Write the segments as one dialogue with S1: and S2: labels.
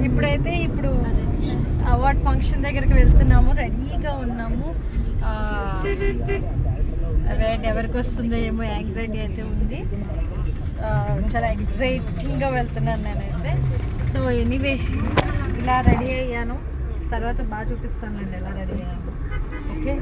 S1: ఇప్పుడైతే award function దగ్గరికి వెళ్తున్నాము, రెడీగా ఉన్నాము. ఎవరికి వస్తుందో ఏమో యాంగ్జైటీ అయితే ఉంది. చాలా ఎగ్జైటింగ్గా వెళ్తున్నాను నేనైతే. సో ఎనీవే ఇలా రెడీ అయ్యాను, తర్వాత బాగా చూపిస్తానండి ఎలా రెడీ అయ్యాను. ఓకే,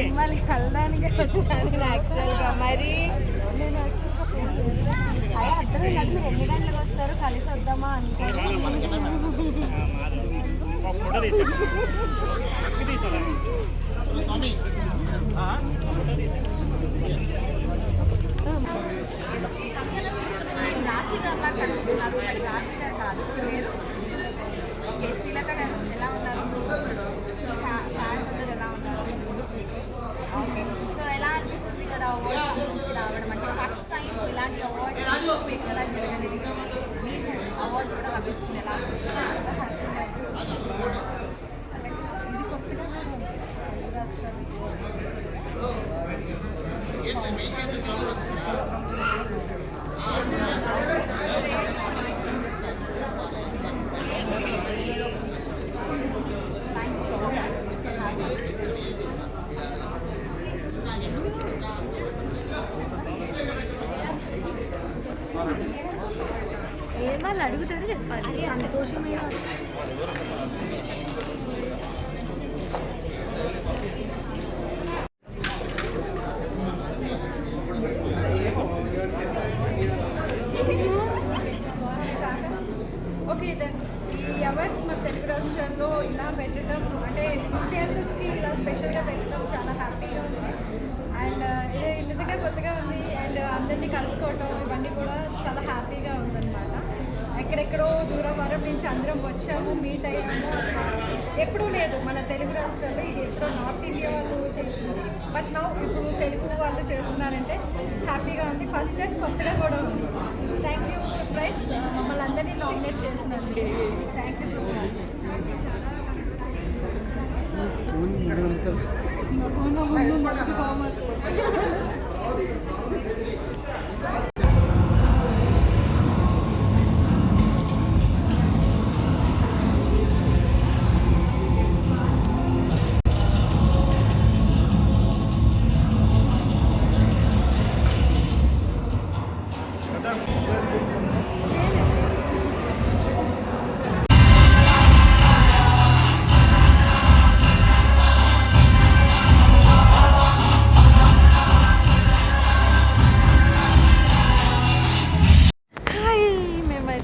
S1: మిమ్మల్ని కలడానికి వచ్చాను యాక్చువల్గా. మరి నేను అర్థం కాదు, మీరు ఎన్ని గంటలకు వస్తారు, కలిసి వద్దామా అనుకోండి. రాశిగారులా కనిపిస్తున్నారు, రాశిగారు కాదు మీరు. శ్రీలక ఎలా ఉన్నారు, ఫ్యాన్స్ అందరు ఎలా ఉన్నారు? ఓకే, సో ఎలా అనిపిస్తుంది ఇక్కడ అవార్డ్ ఫంక్షన్స్కి రావడం? అంటే ఫస్ట్ టైం ఇలాంటి అవార్డ్స్ ఎలా జరగలేదు, మీకు అవార్డు కూడా లభిస్తుంది, ఎలా అనిపిస్తుంది? వాళ్ళు అడుగుతారు చెప్పాలి, సంతోషమైన ఓకే. దెన్ ఈ అవార్డ్స్ మన తెలుగు రాష్ట్రాల్లో ఇలా పెట్టడం, అంటే ఇన్ఫ్లుయెన్సర్స్కి ఇలా స్పెషల్గా పెట్టడం చాలా హ్యాపీగా ఉంది. అండ్ ఇది నిజంగా కొత్తగా ఉంది. అండ్ అందరినీ కలుసుకోవటం ఇవన్నీ కూడా చాలా హ్యాపీగా ఉందన్నమాట. ఎక్కడెక్కడో దూరం వరం నుంచి అందరం వచ్చాము, మీట్ అయ్యాము. ఎప్పుడూ లేదు మన తెలుగు రాష్ట్రాల్లో, ఇది ఎప్పుడో నార్త్ ఇండియా వాళ్ళు చేసింది. బట్ నా ఇప్పుడు తెలుగు వాళ్ళు చేస్తున్నారంటే హ్యాపీగా ఉంది. ఫస్ట్ టైం కొత్తగా కూడా ఉంది. థ్యాంక్ యూ ఫ్రెండ్స్, మమ్మల్ని అందరినీ నామినేట్ చేసినందుకు థ్యాంక్ యూ సో మచ్.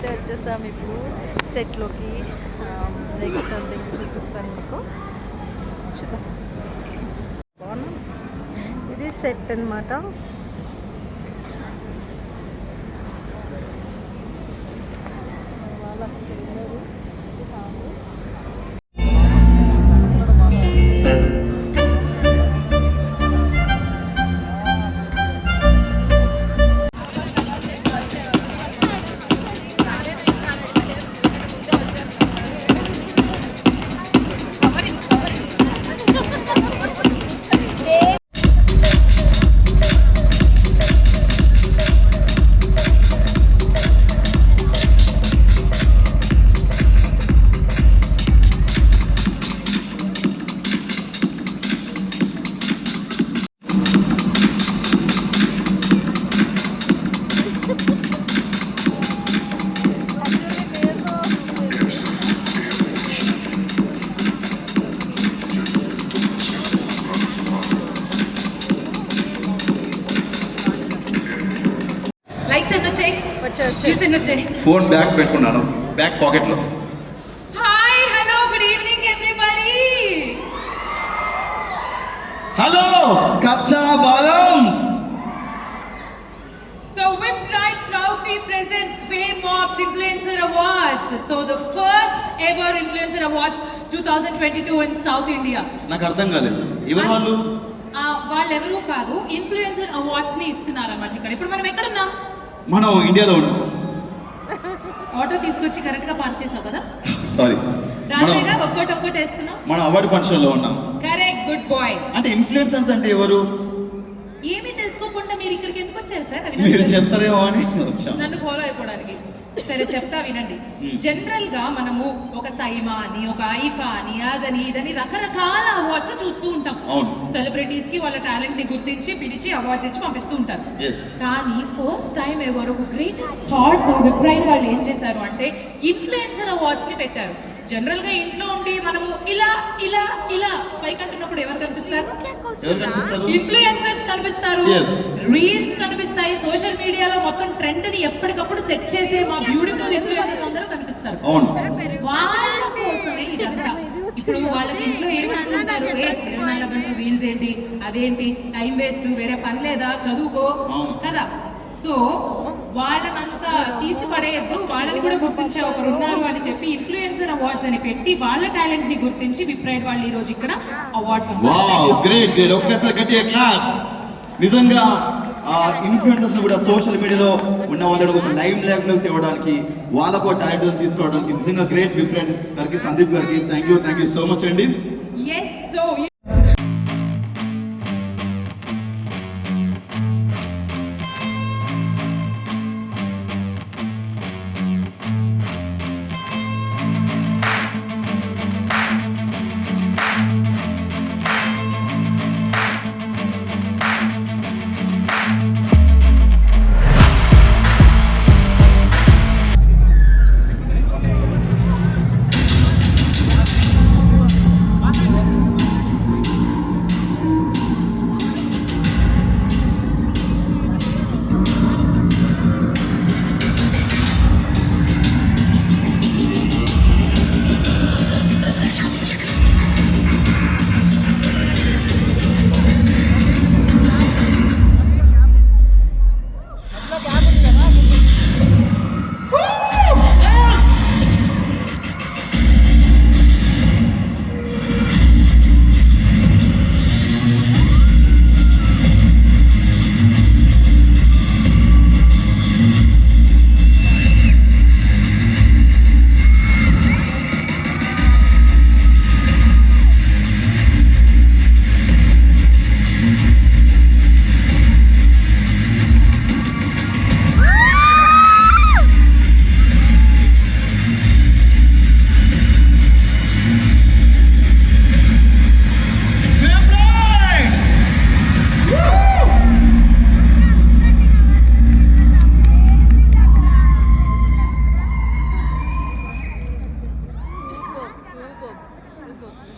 S1: వచ్చేసాం ఇప్పుడు సెట్లోకి. నెక్స్ట్ సంథింగ్ చూపిస్తాను మీకు, చూద్దాం. బాగున్నా, ఇది సెట్ అనమాట.
S2: లైక్స్ ఎన్ని వచ్చాయి? వ్యూస్ ఎన్ని వచ్చాయి?
S3: ఫోన్ బ్యాక్ పెట్టుకున్నాను, బ్యాక్ పాకెట్ లో.
S2: Hi, hello, good evening everybody.
S3: Hello kachcha badams.
S2: So Whip Right proudly presents Fame Mobs Influencer Awards. So the first ever Influencer Awards 2022 in South India.
S3: నాకు అర్థం కాలేదు, ఎవరు వాళ్ళు?
S2: వాళ్ళెవరూ కాదు, ఇన్ఫ్లుయెన్సర్ అవార్డ్స్ ని ఇస్తున్నారు అన్నమాట ఇక్కడ. ఇప్పుడు మనం ఎక్కడున్నాం?
S3: మనం ఇండియాలో ఉన్నాం.
S2: ఆటో తీసుకొచ్చి కరెక్ట్ గా పార్క్ చేసావు కదా,
S3: సారీ,
S2: దానిగా ఒక్కటి వేస్తున్నావు.
S3: మనం అవార్డు ఫంక్షన్ లో ఉన్నాం.
S2: Correct, good boy.
S3: అంటే ఇన్ఫ్లుయెన్సర్స్ అంటే ఎవరు
S2: ఏమీ తెలుసుకోకుండా మీరు ఇక్కడికి ఎందుకు వచ్చారు సార్?
S3: మీరు చెప్తారేమో అని వచ్చాం.
S2: నన్ను ఫాలో అయిపోవడానికి. సరే చెప్తా వినండి. జనరల్ గా మనము ఒక సైమా అని, ఒక ఐఫా అని, అదని ఇదని రకరకాల అవార్డ్స్ చూస్తూ ఉంటాం.
S3: అవును.
S2: సెలబ్రిటీస్ కి వాళ్ళ టాలెంట్ ని గుర్తించి పిలిచి అవార్డ్స్ ఇచ్చి పంపిస్తూ ఉంటారు.
S3: Yes.
S2: కానీ ఫస్ట్ టైం ఎవరు ఒక గ్రేటెస్ట్ థాట్ తో విప్రైడ్ వాళ్ళు ఏం చేశారు అంటే ఇన్ఫ్లుయెన్సర్ అవార్డ్స్ ని పెట్టారు. జనరల్ గా ఇంట్లో ఉండి మనము ఇలా ఇలా ఇలా పైకి అంటున్నప్పుడు ఎవరు కనిపిస్తారు?
S3: ఎవరు కనిపిస్తారు?
S2: ఇన్ఫ్లుయెన్సర్స్ కనిపిస్తారు.
S3: Yes.
S2: రీల్స్ కనిపిస్తాయి. సోషల్ మీడియాలో మొత్తం ట్రెండ్ ని ఎప్పటికప్పుడు సెట్ చేసే మా బ్యూటిఫుల్ ఇన్ఫ్లుయెన్సర్స్ అందరూ కనిపిస్తారు.
S3: అవును.
S2: వాళ్ళ కోసమే ఇదంతా. ఇప్పుడు వాళ్ళకి ఇంట్లో ఏమంటుంటారు? 24 గంటలు రీల్స్ ఏంటి, అదేంటి, టైం వేస్ట్, వేరే పని లేదా, చదువుకో కదా. సో వాళ్ళనంతా తీసి పడేయద్దు, వాళ్ళని కూడా గుర్తించే ఒకరు ఉన్నారు అని చెప్పి ఇన్ఫ్లుయెన్సర్ అవార్డ్స్ అని పెట్టి వాళ్ళ టాలెంట్ ని గుర్తించి విప్రైడ్ వాళ్ళు ఈ రోజు ఇక్కడ అవార్డ్
S3: వావ్, గ్రేట్ గ్రేట్. ఒక్కసారి గట్టిగా క్లాప్స్. నిజంగా ఆ ఇన్ఫ్లుయెన్సర్స్ కూడా సోషల్ మీడియాలో ఉన్న వాళ్ళని ఒక లైవ్ లైఫ్ లోకి తేవడానికి, వాళ్ళకు టాలెంట్ తీసుకోవడానికి నిజంగా గ్రేట్. విప్రైడ్ గారికి, సందీప్ గారికి థ్యాంక్ యూ సో మచ్ అండి.
S2: yes so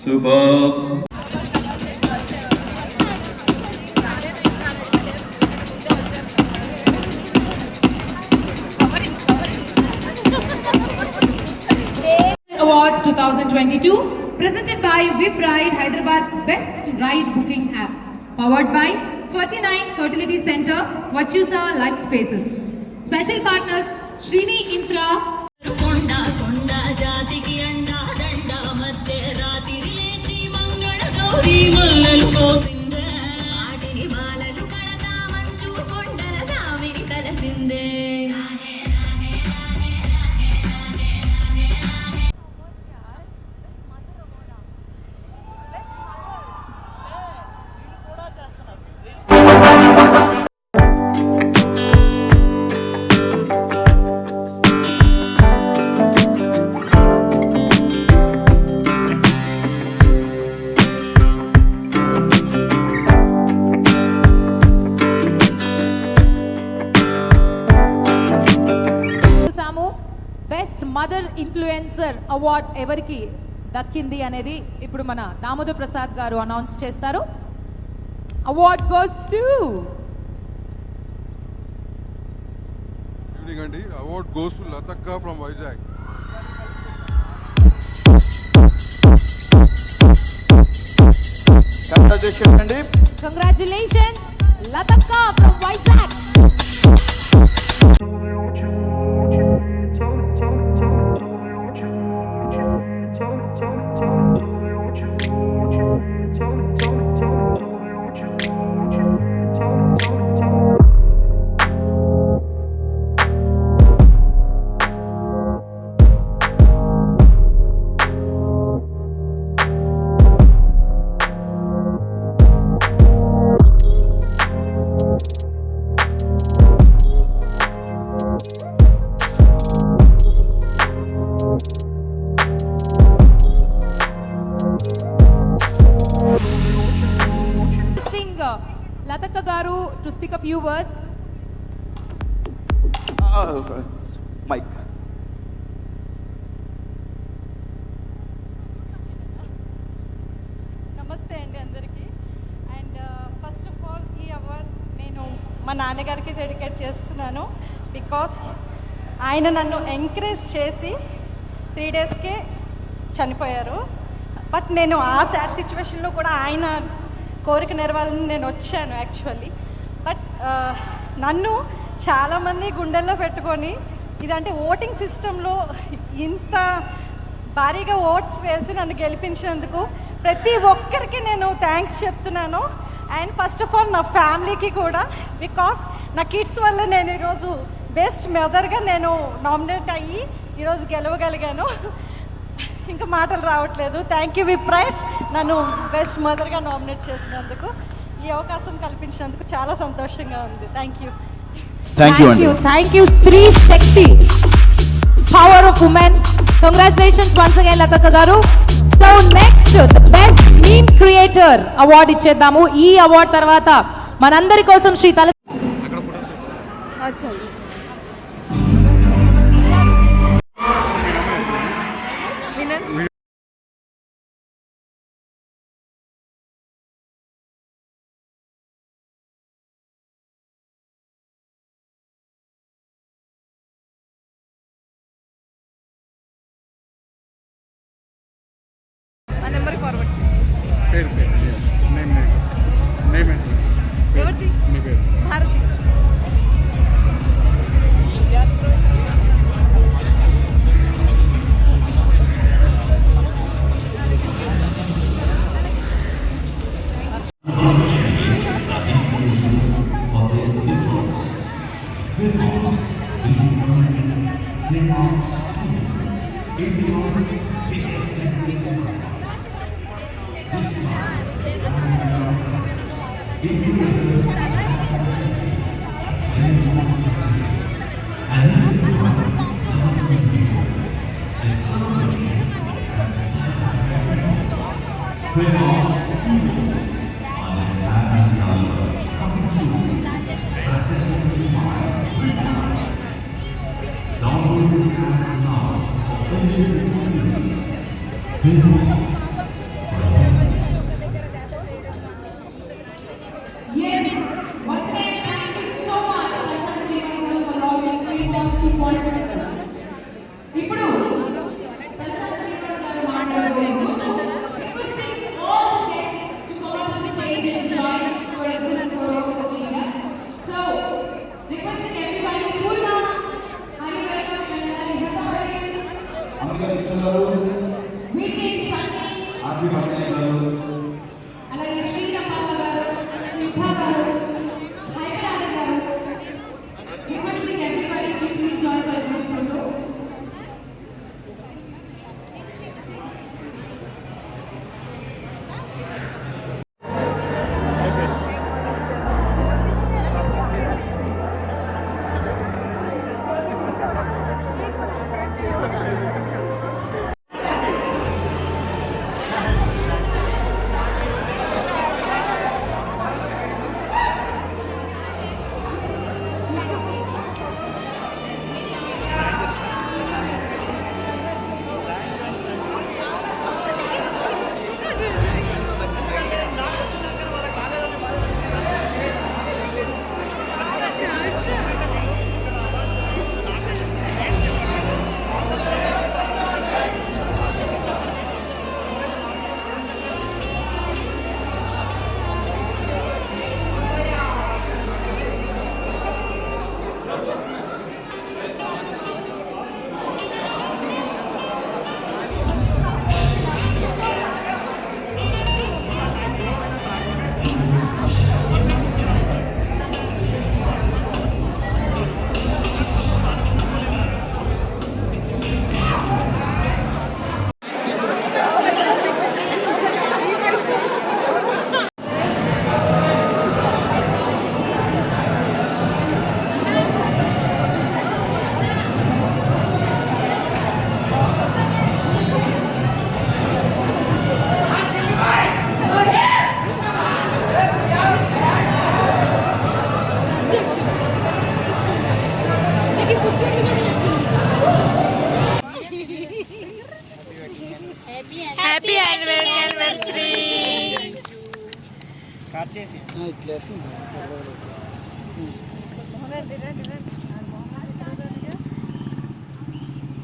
S3: super.
S2: Awards 2022 presented by Vipride, Hyderabad's best ride booking app, powered by 49 Fertility Center, Vachusa Life Spaces. Special partners Srini Infra,
S4: కొండ కొండ జాతికి అండా దండ మధ్య రాత్రి లేచి మంగళ గౌరీ మల్లలు కోసిందే ఆటిని బాలలు కడతా మంచు కొండల సామిని కలసిందే.
S2: చూసాము. బెస్ట్ మదర్ ఇన్ఫ్లుయెన్సర్ అవార్డ్ ఎవరికి దక్కింది అనేది ఇప్పుడు మన దామోదర్ ప్రసాద్ గారు అనౌన్స్ చేస్తారు. అవార్డ్ గోస్ టు
S5: ఈవినింగ్ అండి. అవార్డ్ గోస్ టు లతక్క ఫ్రమ్ వైజాగ్.
S2: కంగ్రాచులేషన్స్ లతక్క from Vizag.
S6: few words.
S3: Mic
S1: namaste అండి అందరికీ. అండ్ ఫస్ట్ ఆఫ్ ఆల్ ఈ అవార్డ్ నేను మా నాన్నగారికి డెడికేట్ చేస్తున్నాను. బికాస్ ఆయన నన్ను ఎంకరేజ్ చేసి 3 డేస్కే చనిపోయారు. బట్ నేను ఆ సాడ్ సిచ్యువేషన్లో కూడా ఆయన కోరిక నెరవేరాలని నేను వచ్చాను యాక్చువల్లీ. బట్ నన్ను చాలామంది గుండెల్లో పెట్టుకొని ఇదంటే ఓటింగ్ సిస్టంలో ఇంత భారీగా ఓట్స్ వేసి నన్ను గెలిపించినందుకు ప్రతి ఒక్కరికి నేను థ్యాంక్స్ చెప్తున్నాను. అండ్ ఫస్ట్ ఆఫ్ ఆల్ నా ఫ్యామిలీకి కూడా, బికాస్ నా కిడ్స్ వల్ల నేను ఈరోజు బెస్ట్ మదర్గా నేను నామినేట్ అయ్యి ఈరోజు గెలవగలిగాను. ఇంకా మాటలు రావట్లేదు. థ్యాంక్ యూ విప్రైట్స్, నన్ను బెస్ట్ మదర్గా నామినేట్ చేసినందుకు, ఈ అవకాశం కల్పించినందుకు చాలా సంతోషంగా ఉంది. Thank you.
S6: Thank you, Stree Shakti, power of women. Congratulations once again, Lataka garu. So next, the best meme creator award ఇచ్చేద్దాము. ఈ అవార్డ్ తర్వాత మనందరి కోసం శ్రీ తల
S3: అందరికీ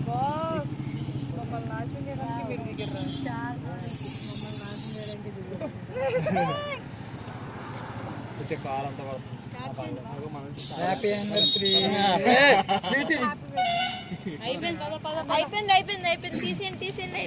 S1: బాస్ మమ్మల్ని నాశనం చేయడానికి మీరు దిగరా
S7: హ్యాపీ యానివర్సరీ.
S8: అయిపోయింది తీసేయండి